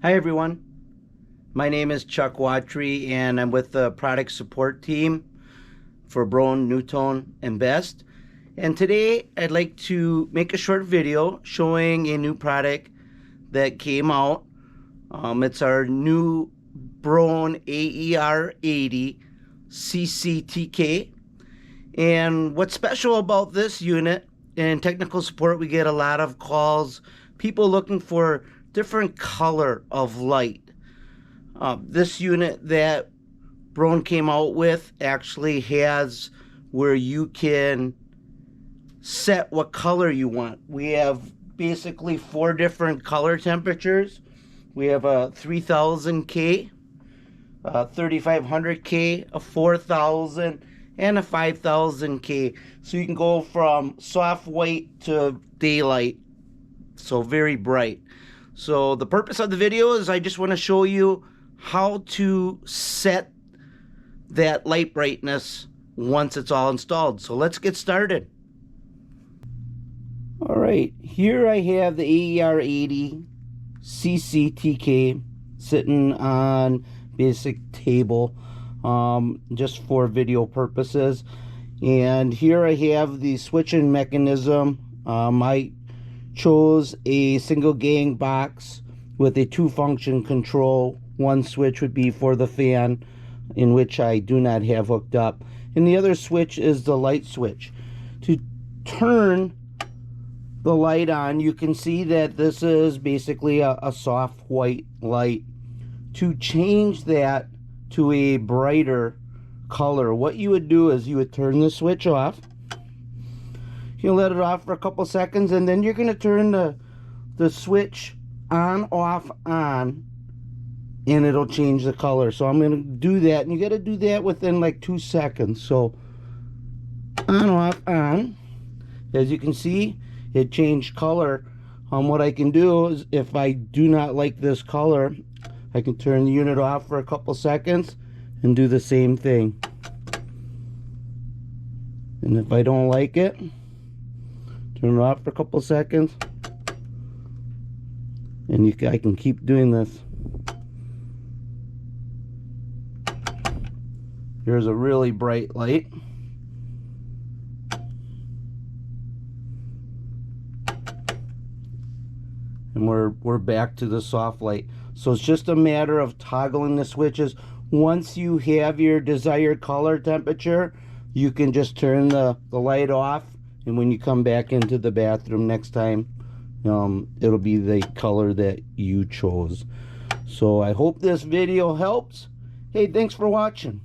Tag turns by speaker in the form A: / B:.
A: Hi everyone, my name is Chuck Watry and I'm with the product support team for Broan-NuTone and Best. And today I'd like to make a short video showing a new product that came out. It's our new Broan AER80CCTK. And what's special about this unit, in technical support we get a lot of calls, people looking for different color of light. This unit that Broan came out with actually has where you can set what color you want. We have basically 4 different color temperatures. We have a 3000K, a 3500K, a 4000, and a 5000K. So you can go from soft white to daylight, so very bright. So the purpose of the video is I just want to show you how to set that light brightness once it's all installed. So let's get started. Alright, here I have the AER80CCTK sitting on basic table just for video purposes. And here I have the switching mechanism. I chose a single gang box with a 2-function control. One switch would be for the fan, in which I do not have hooked up, and the other switch is the light switch. To turn the light on, you can see that this is basically a soft white light. To change that to a brighter color, what you would do is you would turn the switch off. You let it off for a couple seconds, and then you're going to turn the switch on, off, on, and it'll change the color. So I'm going to do that, and you got to do that within like 2 seconds. So on, off, on. As you can see, it changed color. What I can do is, if I do not like this color, I can turn the unit off for a couple seconds and do the same thing. And if I don't like it, turn it off for a couple seconds, and I can keep doing this. Here's a really bright light. And we're back to the soft light. So it's just a matter of toggling the switches. Once you have your desired color temperature, you can just turn the light off, and when you come back into the bathroom next time, it'll be the color that you chose. So I hope this video helps. Hey, thanks for watching.